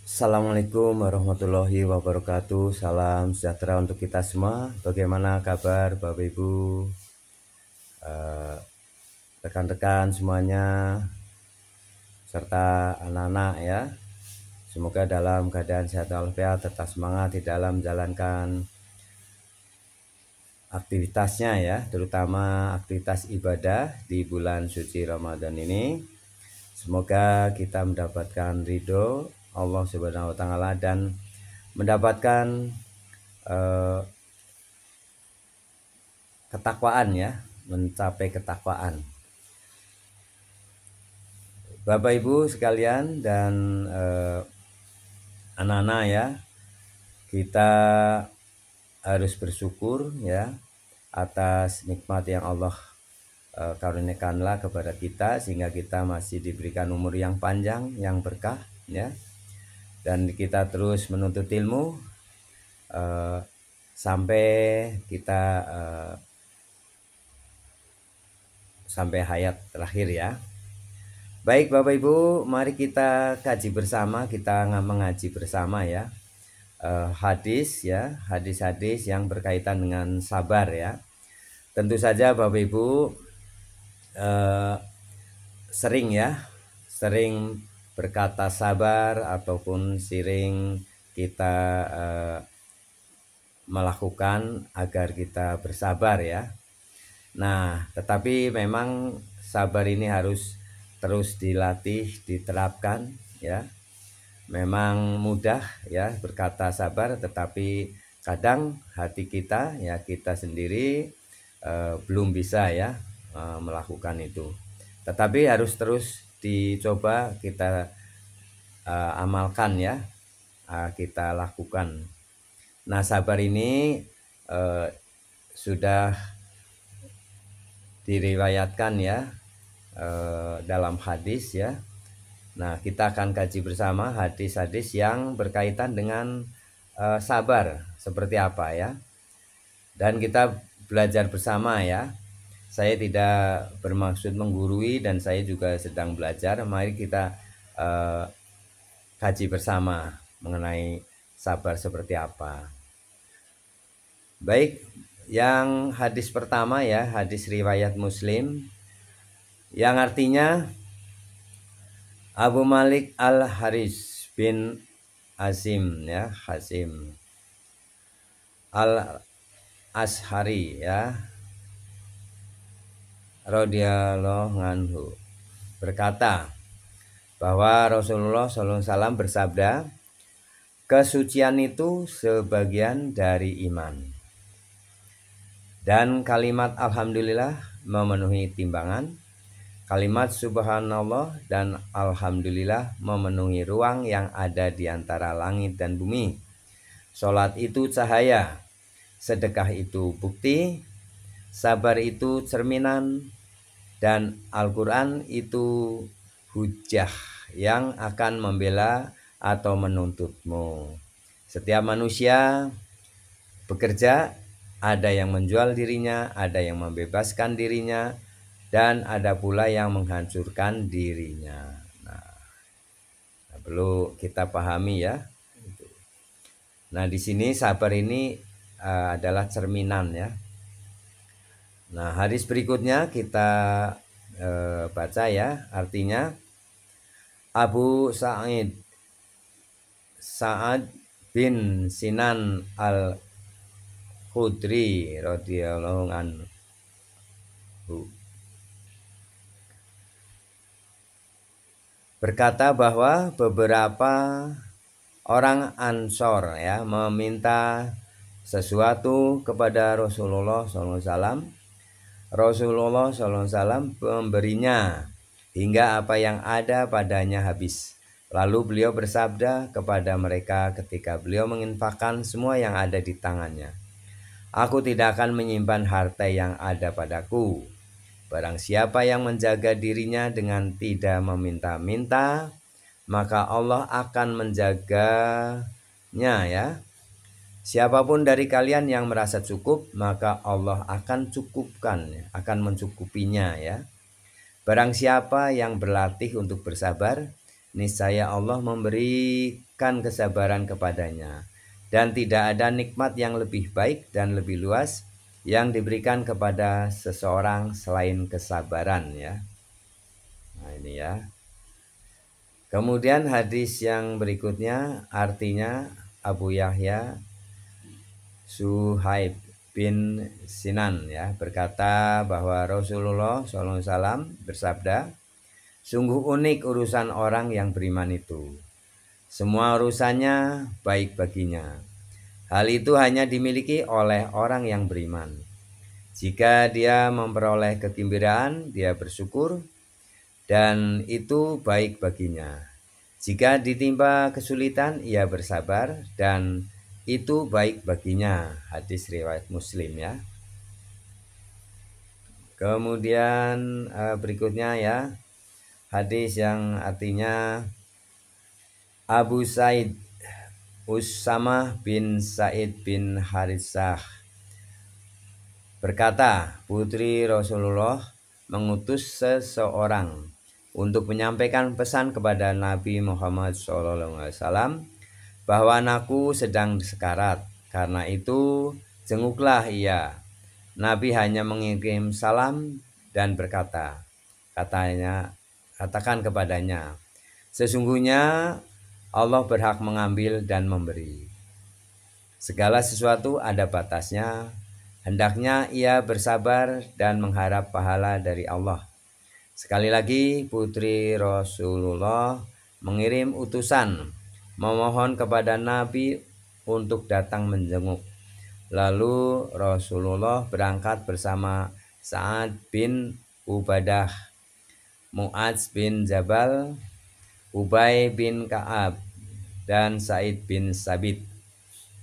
Assalamualaikum warahmatullahi wabarakatuh. Salam sejahtera untuk kita semua. Bagaimana kabar Bapak Ibu, rekan-rekan semuanya, serta anak-anak ya. Semoga dalam keadaan sehat walafiat, tetap semangat di dalam menjalankan aktivitasnya ya, terutama aktivitas ibadah di bulan suci Ramadan ini. Semoga kita mendapatkan ridho Allah Subhanahu wa taala dan mendapatkan ketakwaan ya, mencapai ketakwaan. Bapak Ibu sekalian dan anak-anak ya, kita harus bersyukur ya atas nikmat yang Allah karuniakanlah kepada kita, sehingga kita masih diberikan umur yang panjang, yang berkah ya, dan kita terus menuntut ilmu sampai kita sampai hayat terakhir ya. Baik Bapak Ibu, mari kita kaji bersama, kita mengaji bersama ya hadis ya, hadis-hadis yang berkaitan dengan sabar ya. Tentu saja Bapak Ibu sering berkata sabar ataupun sering kita melakukan agar kita bersabar ya. Nah, tetapi memang sabar ini harus terus dilatih, diterapkan ya. Memang mudah ya berkata sabar, tetapi kadang hati kita ya, kita sendiri belum bisa ya melakukan itu. Tetapi harus terus dicoba kita amalkan ya, kita lakukan. Nah, sabar ini sudah diriwayatkan ya dalam hadis ya. Nah, kita akan kaji bersama hadis-hadis yang berkaitan dengan sabar seperti apa ya. Dan kita belajar bersama ya. Saya tidak bermaksud menggurui dan saya juga sedang belajar. Mari kita kaji bersama mengenai sabar seperti apa. Baik, yang hadis pertama ya, hadis riwayat Muslim, yang artinya Abu Malik Al-Haris bin Azim ya, Hazim Al-Ashari ya, radhiyallahu anhu berkata bahwa Rasulullah SAW bersabda, kesucian itu sebagian dari iman, dan kalimat alhamdulillah memenuhi timbangan, kalimat subhanallah dan alhamdulillah memenuhi ruang yang ada di antara langit dan bumi. Salat itu cahaya, sedekah itu bukti, sabar itu cerminan, dan Al-Quran itu hujah yang akan membela atau menuntutmu. Setiap manusia bekerja, ada yang menjual dirinya, ada yang membebaskan dirinya, dan ada pula yang menghancurkan dirinya. Nah, perlu kita pahami ya. Nah, di sini sabar ini adalah cerminan ya. Nah, hadis berikutnya kita baca ya, artinya Abu Sa'ad bin Sinan Al-Khudri radhiyallahu anhu berkata bahwa beberapa orang Ansor ya meminta sesuatu kepada Rasulullah SAW. Rasulullah SAW memberinya hingga apa yang ada padanya habis. Lalu beliau bersabda kepada mereka ketika beliau menginfakkan semua yang ada di tangannya, aku tidak akan menyimpan harta yang ada padaku. Barang siapa yang menjaga dirinya dengan tidak meminta-minta, maka Allah akan menjaganya ya. Siapapun dari kalian yang merasa cukup, maka Allah akan cukupkan, akan mencukupinya ya. Barang siapa yang berlatih untuk bersabar, niscaya Allah memberikan kesabaran kepadanya, dan tidak ada nikmat yang lebih baik dan lebih luas yang diberikan kepada seseorang selain kesabaran ya. Nah ini ya. Kemudian hadis yang berikutnya artinya Abu Yahya Suhaib bin Sinan ya berkata bahwa Rasulullah SAW bersabda, sungguh unik urusan orang yang beriman itu. Semua urusannya baik baginya. Hal itu hanya dimiliki oleh orang yang beriman. Jika dia memperoleh kegembiraan, dia bersyukur dan itu baik baginya. Jika ditimpa kesulitan, ia bersabar dan itu baik baginya. Hadis riwayat Muslim ya. Kemudian berikutnya ya, hadis yang artinya Abu Said Usamah bin Said bin Haritsah berkata, putri Rasulullah mengutus seseorang untuk menyampaikan pesan kepada Nabi Muhammad SAW bahwa anakku sedang sekarat. Karena itu jenguklah ia. Nabi hanya mengirim salam dan katakan kepadanya, sesungguhnya Allah berhak mengambil dan memberi. Segala sesuatu ada batasnya. Hendaknya ia bersabar dan mengharap pahala dari Allah. Sekali lagi putri Rasulullah mengirim utusan memohon kepada Nabi untuk datang menjenguk. Lalu Rasulullah berangkat bersama Sa'ad bin Ubadah, Mu'adz bin Jabal, Ubay bin Ka'ab, dan Said bin Sabit,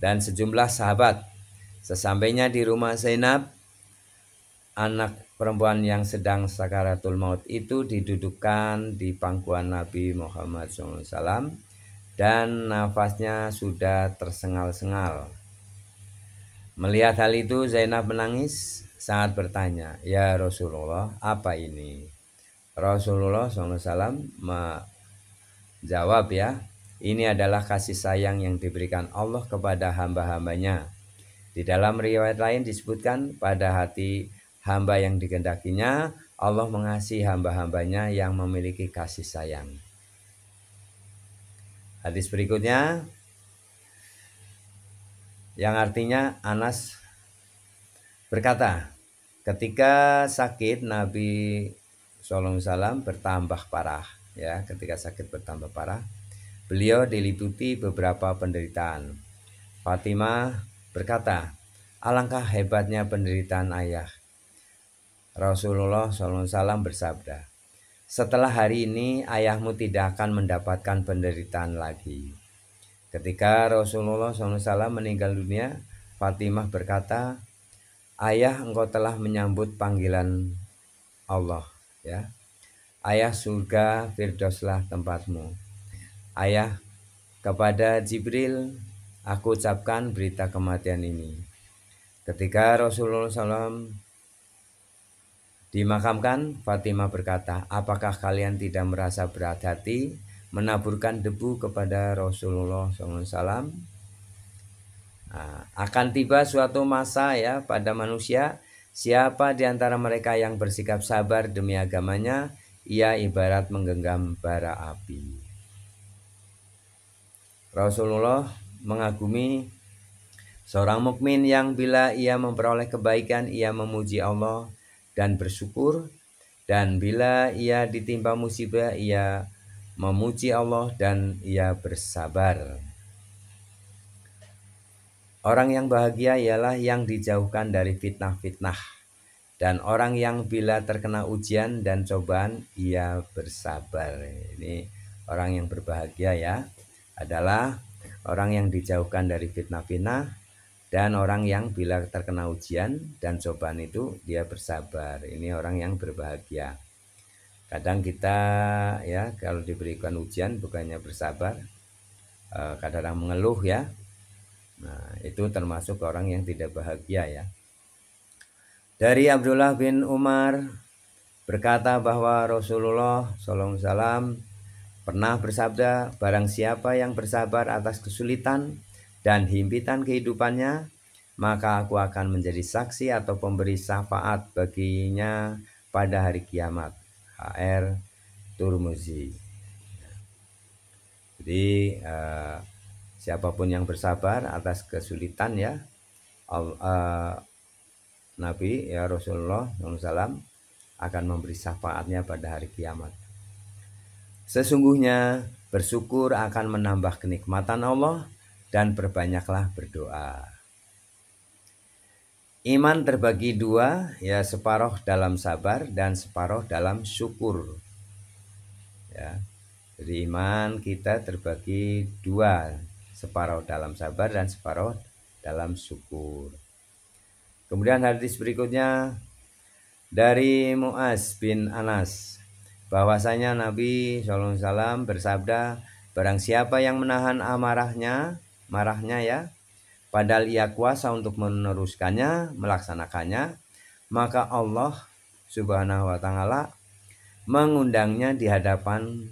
dan sejumlah sahabat. Sesampainya di rumah Zainab, anak perempuan yang sedang sakaratul maut itu didudukkan di pangkuan Nabi Muhammad SAW dan nafasnya sudah tersengal-sengal. Melihat hal itu Zainab menangis saat bertanya, ya Rasulullah, apa ini? Rasulullah SAW menjawab ya, ini adalah kasih sayang yang diberikan Allah kepada hamba-hambanya. Di dalam riwayat lain disebutkan pada hati hamba yang dikehendakinya Allah mengasihi hamba-hambanya yang memiliki kasih sayang. Hadis berikutnya yang artinya Anas berkata, ketika sakit Nabi SAW bertambah parah ya, ketika sakit bertambah parah, beliau diliputi beberapa penderitaan. Fatimah berkata, alangkah hebatnya penderitaan ayah. Rasulullah SAW bersabda, setelah hari ini ayahmu tidak akan mendapatkan penderitaan lagi. Ketika Rasulullah SAW meninggal dunia, Fatimah berkata, ayah, engkau telah menyambut panggilan Allah ya. Ayah, surga Firdauslah tempatmu. Ayah, kepada Jibril aku ucapkan berita kematian ini. Ketika Rasulullah SAW dimakamkan, Fatimah berkata, apakah kalian tidak merasa berat hati menaburkan debu kepada Rasulullah SAW? Nah, akan tiba suatu masa ya pada manusia, siapa di antara mereka yang bersikap sabar demi agamanya, ia ibarat menggenggam bara api. Rasulullah mengagumi seorang mukmin yang bila ia memperoleh kebaikan, ia memuji Allah dan bersyukur, dan bila ia ditimpa musibah, ia memuji Allah dan ia bersabar. Orang yang bahagia ialah yang dijauhkan dari fitnah-fitnah, dan orang yang bila terkena ujian dan cobaan ia bersabar. Ini orang yang berbahagia ya, adalah orang yang dijauhkan dari fitnah-fitnah dan orang yang bila terkena ujian dan cobaan itu dia bersabar. Ini orang yang berbahagia. Kadang kita ya kalau diberikan ujian bukannya bersabar, kadang-kadang mengeluh ya. Nah, itu termasuk orang yang tidak bahagia ya. Dari Abdullah bin Umar berkata bahwa Rasulullah SAW pernah bersabda, barang siapa yang bersabar atas kesulitan dan himpitan kehidupannya, maka aku akan menjadi saksi atau pemberi syafaat baginya pada hari kiamat. HR Turmuzi. Jadi siapapun yang bersabar atas kesulitan ya, Nabi ya Rasulullah SAW akan memberi syafaatnya pada hari kiamat. Sesungguhnya bersyukur akan menambah kenikmatan Allah dan perbanyaklah berdoa. Iman terbagi dua, ya separuh dalam sabar dan separuh dalam syukur. Ya, jadi iman kita terbagi dua, separuh dalam sabar dan separuh dalam syukur. Kemudian hadis berikutnya dari Mu'az bin Anas, bahwasanya Nabi SAW bersabda, barang siapa yang menahan marahnya ya, padahal ia kuasa untuk meneruskannya, melaksanakannya, maka Allah Subhanahu wa Ta'ala mengundangnya di hadapan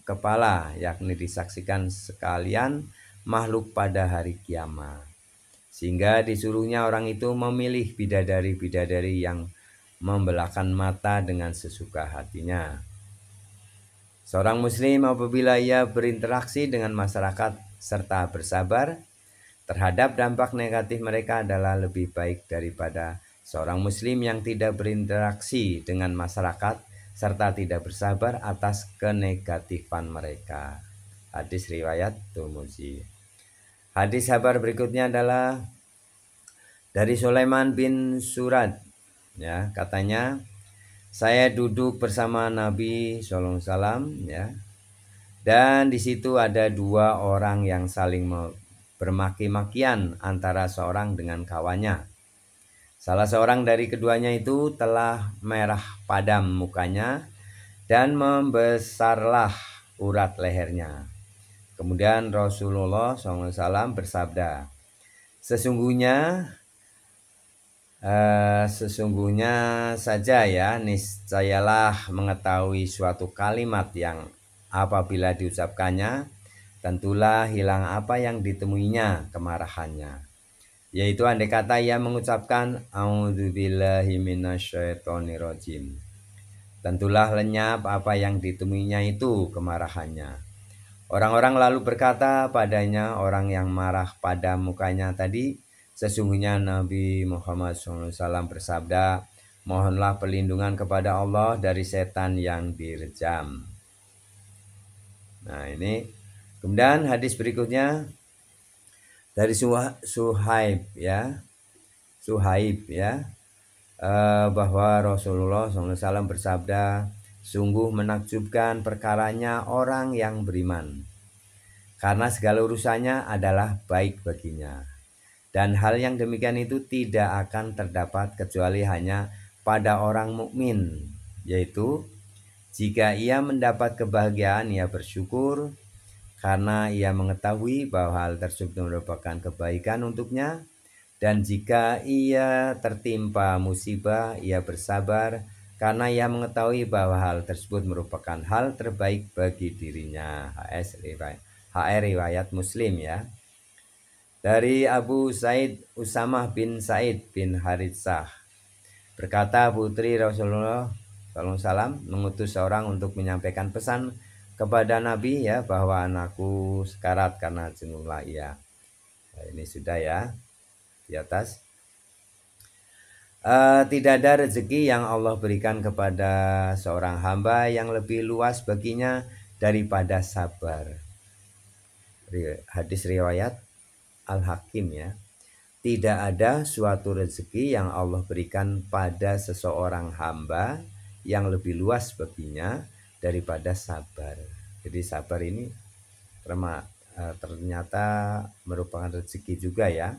kepala, yakni disaksikan sekalian makhluk pada hari kiamat, sehingga disuruhnya orang itu memilih bidadari-bidadari yang membelahkan mata dengan sesuka hatinya. Seorang muslim apabila ia berinteraksi dengan masyarakat serta bersabar terhadap dampak negatif mereka adalah lebih baik daripada seorang muslim yang tidak berinteraksi dengan masyarakat serta tidak bersabar atas kenegatifan mereka. Hadis riwayat Tirmidzi. Hadis kabar berikutnya adalah dari Sulaiman bin Surad. Ya, katanya saya duduk bersama Nabi SAW ya, dan di situ ada dua orang yang saling bermaki-makian antara seorang dengan kawannya. Salah seorang dari keduanya itu telah merah padam mukanya dan membesarlah urat lehernya. Kemudian Rasulullah SAW bersabda, Sesungguhnya saja ya, niscayalah mengetahui suatu kalimat yang apabila diucapkannya, tentulah hilang apa yang ditemuinya kemarahannya. Yaitu andai kata ia mengucapkan a'udzubillahi minasyaitonirrajim, tentulah lenyap apa yang ditemuinya itu kemarahannya. Orang-orang lalu berkata padanya, orang yang marah pada mukanya tadi, sesungguhnya Nabi Muhammad SAW bersabda, mohonlah perlindungan kepada Allah dari setan yang direjam. Nah ini, kemudian hadis berikutnya dari Suhaib ya, bahwa Rasulullah SAW bersabda, sungguh menakjubkan perkaranya orang yang beriman, karena segala urusannya adalah baik baginya. Dan hal yang demikian itu tidak akan terdapat kecuali hanya pada orang mukmin, yaitu jika ia mendapat kebahagiaan ia bersyukur karena ia mengetahui bahwa hal tersebut merupakan kebaikan untuknya, dan jika ia tertimpa musibah ia bersabar karena ia mengetahui bahwa hal tersebut merupakan hal terbaik bagi dirinya. HR riwayat Muslim ya. Dari Abu Said Usamah bin Said bin Haritsah, berkata putri Rasulullah SAW mengutus seorang untuk menyampaikan pesan kepada Nabi ya, bahwa anakku sekarat karena jenuhlah ia. Nah, ini sudah ya di atas. Tidak ada rezeki yang Allah berikan kepada seorang hamba yang lebih luas baginya daripada sabar. Hadis riwayat Al-Hakim ya. Tidak ada suatu rezeki yang Allah berikan pada seseorang hamba yang lebih luas baginya daripada sabar. Jadi sabar ini ternyata merupakan rezeki juga ya.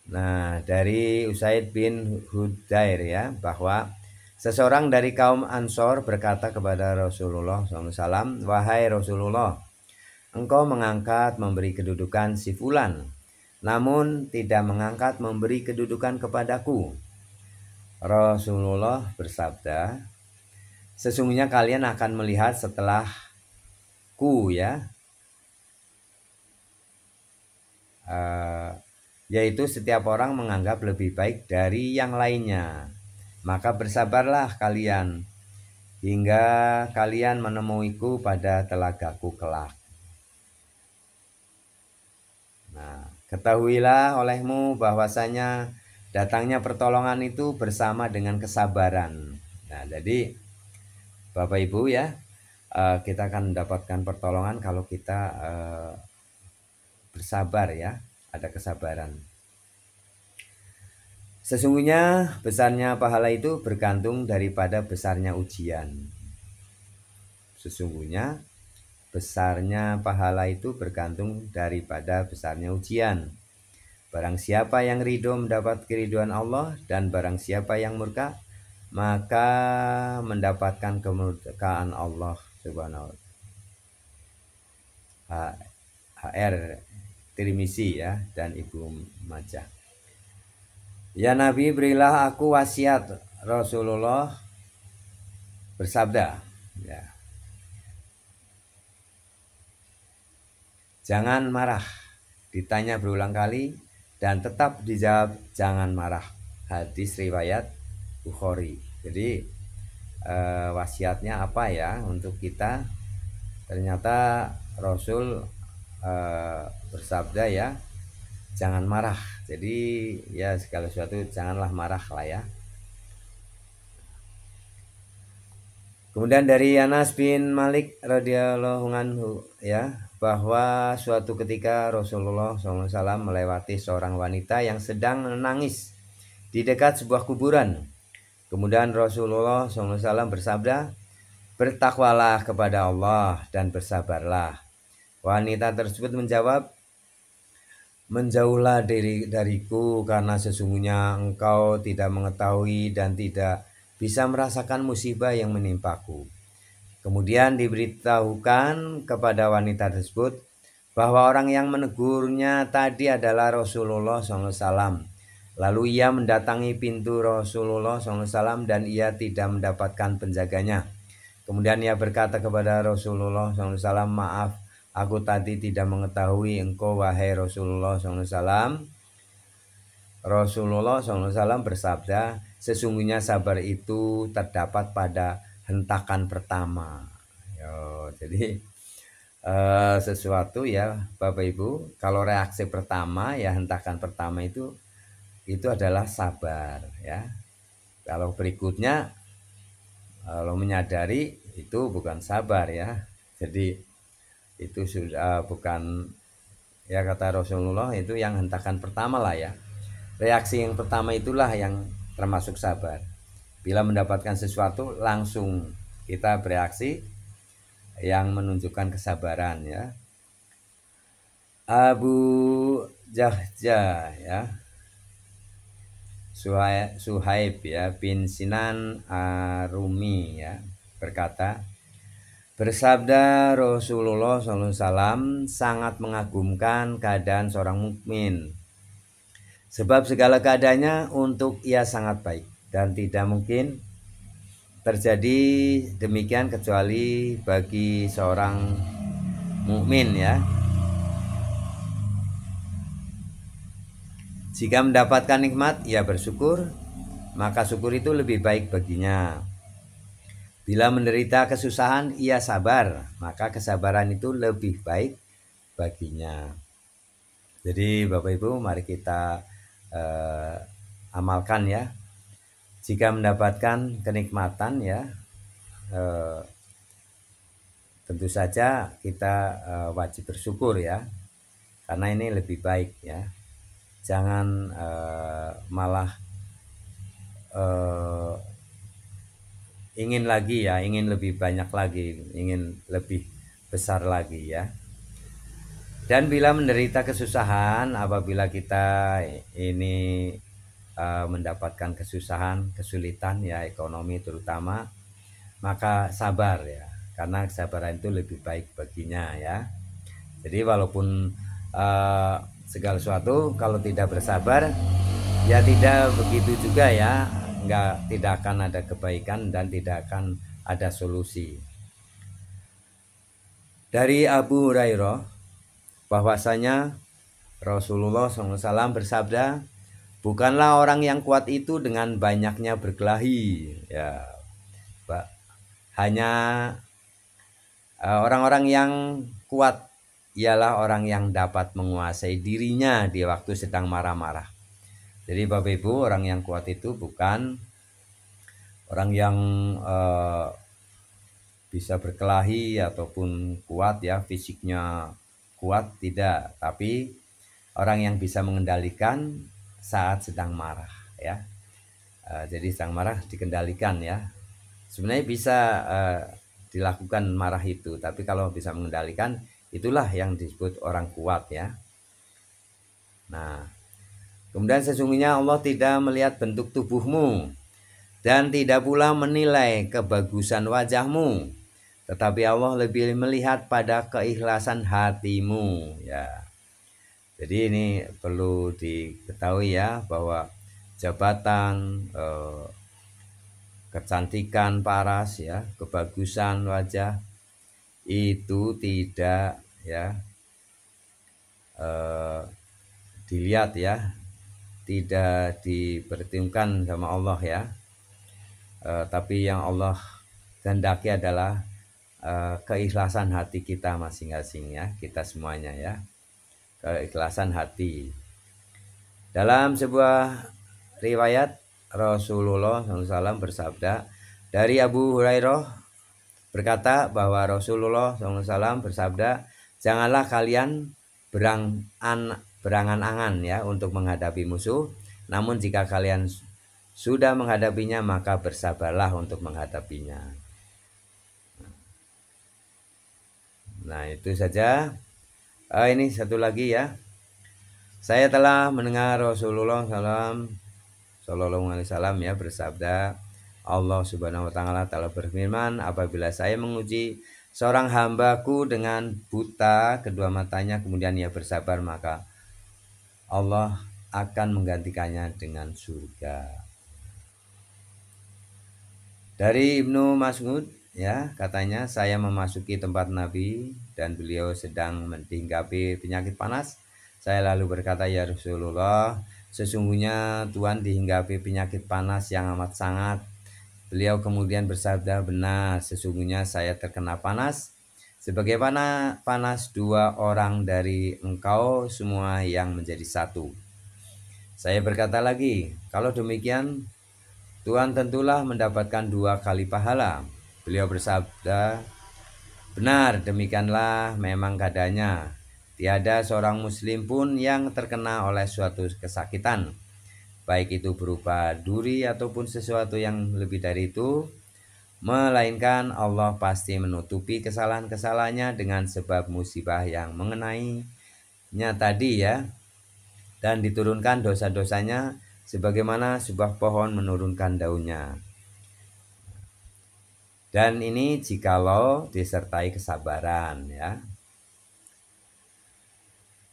Nah, dari Usaid bin Hudair ya, bahwa seseorang dari kaum Ansor berkata kepada Rasulullah SAW, wahai Rasulullah, engkau mengangkat memberi kedudukan si fulan, namun tidak mengangkat memberi kedudukan kepadaku. Rasulullah bersabda, Sesungguhnya kalian akan melihat setelahku ya, yaitu setiap orang menganggap lebih baik dari yang lainnya. Maka bersabarlah kalian hingga kalian menemuiku pada telagaku kelak. Nah, ketahuilah olehmu bahwasanya datangnya pertolongan itu bersama dengan kesabaran. Nah, jadi Bapak Ibu ya, kita akan mendapatkan pertolongan kalau kita bersabar ya, ada kesabaran. Sesungguhnya besarnya pahala itu bergantung daripada besarnya ujian. Sesungguhnya besarnya pahala itu bergantung daripada besarnya ujian. Barang siapa yang ridho mendapat keridhaan Allah, dan barang siapa yang murka maka mendapatkan kemurkaan Allah Subhanahu wa taala. HR Tirmizi ya dan Ibnu Majah. Ya Nabi, berilah aku wasiat. Rasulullah bersabda, ya, jangan marah. Ditanya berulang kali dan tetap dijawab jangan marah. Hadis riwayat Bukhari. Jadi wasiatnya apa ya untuk kita? Ternyata Rasul bersabda ya, jangan marah. Jadi ya segala sesuatu janganlah marah lah ya. Kemudian dari Anas bin Malik radhiyallahu anhu ya, bahwa suatu ketika Rasulullah SAW melewati seorang wanita yang sedang menangis di dekat sebuah kuburan. Kemudian Rasulullah SAW bersabda, bertakwalah kepada Allah dan bersabarlah. Wanita tersebut menjawab, menjauhlah dariku karena sesungguhnya engkau tidak mengetahui dan tidak bisa merasakan musibah yang menimpaku. Kemudian diberitahukan kepada wanita tersebut bahwa orang yang menegurnya tadi adalah Rasulullah SAW. Lalu ia mendatangi pintu Rasulullah SAW dan ia tidak mendapatkan penjaganya. Kemudian ia berkata kepada Rasulullah SAW, maaf, aku tadi tidak mengetahui engkau wahai Rasulullah SAW. Rasulullah SAW bersabda, sesungguhnya sabar itu terdapat pada hentakan pertama. Jadi sesuatu ya Bapak Ibu, kalau reaksi pertama ya hentakan pertama itu adalah sabar ya. Kalau berikutnya kalau menyadari itu bukan sabar ya. Jadi itu sudah bukan ya, kata Rasulullah itu yang hentakan pertama lah ya. Reaksi yang pertama itulah yang termasuk sabar. Bila mendapatkan sesuatu langsung kita bereaksi yang menunjukkan kesabaran ya. Abu Jahja ya, Suhaib ya bin Sinan Arumi ya berkata, bersabda Rasulullah SAW, sangat mengagumkan keadaan seorang mukmin, sebab segala keadaannya untuk ia sangat baik dan tidak mungkin terjadi demikian kecuali bagi seorang mukmin ya. Jika mendapatkan nikmat, ia bersyukur, maka syukur itu lebih baik baginya. Bila menderita kesusahan, ia sabar, maka kesabaran itu lebih baik baginya. Jadi Bapak Ibu, mari kita amalkan ya. Jika mendapatkan kenikmatan ya, tentu saja kita wajib bersyukur ya, karena ini lebih baik ya. Jangan malah ingin lagi ya, ingin lebih banyak lagi, ingin lebih besar lagi ya. Dan bila menderita kesusahan, apabila kita ini mendapatkan kesusahan, kesulitan ya, ekonomi terutama, maka sabar ya, karena kesabaran itu lebih baik baginya ya. Jadi walaupun segala sesuatu kalau tidak bersabar ya tidak begitu juga ya, tidak akan ada kebaikan dan tidak akan ada solusi. Dari Abu Hurairah bahwasanya Rasulullah SAW bersabda, bukanlah orang yang kuat itu dengan banyaknya berkelahi, ya, Pak. Hanya orang-orang yang kuat ialah orang yang dapat menguasai dirinya di waktu sedang marah-marah. Jadi Bapak Ibu, orang yang kuat itu bukan orang yang bisa berkelahi ataupun kuat ya, fisiknya kuat, tidak, tapi orang yang bisa mengendalikan saat sedang marah ya. Jadi sedang marah dikendalikan ya. Sebenarnya bisa dilakukan marah itu, tapi kalau bisa mengendalikan itulah yang disebut orang kuat ya. Nah, kemudian sesungguhnya Allah tidak melihat bentuk tubuhmu dan tidak pula menilai kebagusan wajahmu, tetapi Allah lebih melihat pada keikhlasan hatimu ya. Jadi ini perlu diketahui ya, bahwa jabatan, kecantikan paras ya, kebagusan wajah itu tidak ya dilihat ya, tidak diperhitungkan sama Allah ya. Tapi yang Allah kehendaki adalah keikhlasan hati kita masing-masing ya, kita semuanya ya, keikhlasan hati. Dalam sebuah riwayat Rasulullah SAW bersabda, dari Abu Hurairah berkata bahwa Rasulullah SAW bersabda, janganlah kalian berangan-angan ya untuk menghadapi musuh, namun jika kalian sudah menghadapinya maka bersabarlah untuk menghadapinya. Nah itu saja. Ini satu lagi ya. Saya telah mendengar Rasulullah SAW ya bersabda, Allah Subhanahu wa Ta'ala telah berfirman, apabila saya menguji seorang hambaku dengan buta kedua matanya, kemudian ia bersabar, maka Allah akan menggantikannya dengan surga. Dari Ibnu Mas'ud ya, katanya, saya memasuki tempat Nabi dan beliau sedang dihinggapi penyakit panas. Saya lalu berkata, ya Rasulullah, sesungguhnya Tuhan dihinggapi penyakit panas yang amat sangat. Beliau kemudian bersabda, benar, sesungguhnya saya terkena panas sebagaimana panas dua orang dari engkau semua yang menjadi satu. Saya berkata lagi, kalau demikian Tuhan tentulah mendapatkan 2 kali pahala. Beliau bersabda, benar, demikianlah memang keadaannya. Tiada seorang muslim pun yang terkena oleh suatu kesakitan, baik itu berupa duri ataupun sesuatu yang lebih dari itu, melainkan Allah pasti menutupi kesalahan-kesalahannya dengan sebab musibah yang mengenainya tadi ya, dan diturunkan dosa-dosanya sebagaimana sebuah pohon menurunkan daunnya. Dan ini jikalau disertai kesabaran ya.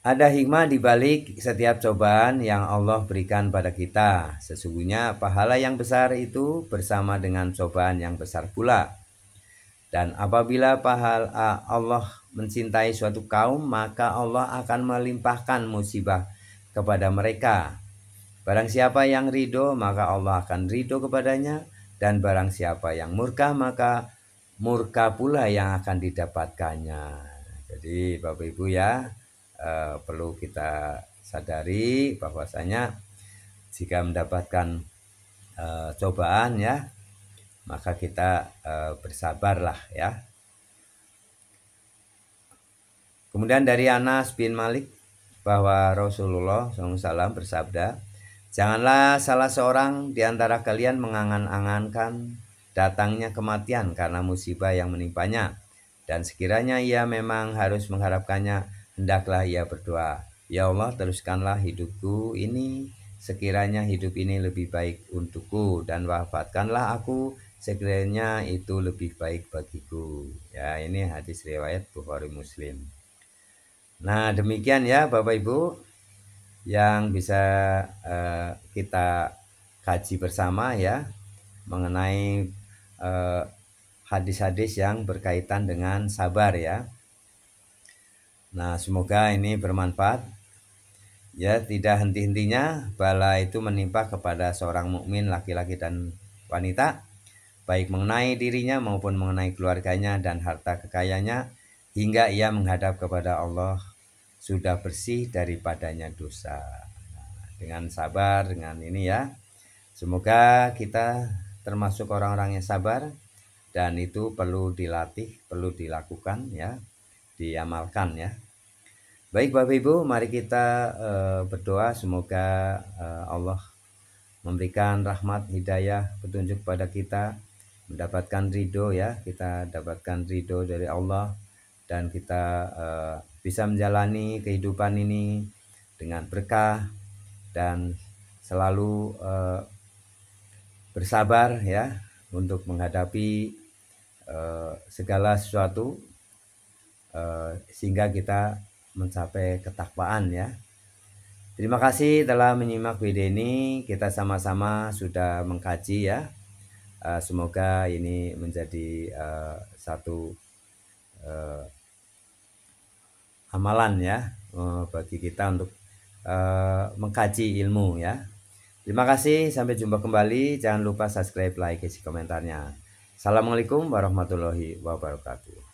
Ada hikmah di balik setiap cobaan yang Allah berikan pada kita. Sesungguhnya pahala yang besar itu bersama dengan cobaan yang besar pula. Dan apabila pahala Allah mencintai suatu kaum, maka Allah akan melimpahkan musibah kepada mereka. Barang siapa yang ridho, maka Allah akan ridho kepadanya. Dan barang siapa yang murka, maka murka pula yang akan didapatkannya. Jadi Bapak Ibu ya, perlu kita sadari bahwasanya jika mendapatkan cobaan ya, maka kita bersabarlah ya. Kemudian dari Anas bin Malik bahwa Rasulullah SAW bersabda, janganlah salah seorang di antara kalian mengangan-angankan datangnya kematian karena musibah yang menimpanya. Dan sekiranya ia memang harus mengharapkannya, hendaklah ia berdoa, ya Allah, teruskanlah hidupku ini, sekiranya hidup ini lebih baik untukku, dan wafatkanlah aku sekiranya itu lebih baik bagiku. Ya, ini hadis riwayat Bukhari Muslim. Nah demikian ya Bapak Ibu yang bisa kita kaji bersama ya, mengenai hadis-hadis yang berkaitan dengan sabar ya. Nah, semoga ini bermanfaat. Ya, tidak henti-hentinya bala itu menimpa kepada seorang mukmin laki-laki dan wanita, baik mengenai dirinya maupun mengenai keluarganya dan harta kekayaannya, hingga ia menghadap kepada Allah sudah bersih daripadanya dosa. Nah, dengan sabar, dengan ini ya, semoga kita termasuk orang-orang yang sabar, dan itu perlu dilatih, perlu dilakukan ya, diamalkan ya. Baik Bapak Ibu, mari kita berdoa semoga Allah memberikan rahmat, hidayah, petunjuk kepada kita, mendapatkan ridho ya, kita dapatkan ridho dari Allah, dan kita bisa menjalani kehidupan ini dengan berkah dan selalu bersabar ya untuk menghadapi segala sesuatu sehingga kita mencapai ketakwaan ya. Terima kasih telah menyimak video ini. Kita sama-sama sudah mengkaji ya. Semoga ini menjadi satu amalan ya bagi kita untuk mengkaji ilmu ya. Terima kasih, sampai jumpa kembali. Jangan lupa subscribe, like, isi komentarnya. Assalamualaikum warahmatullahi wabarakatuh.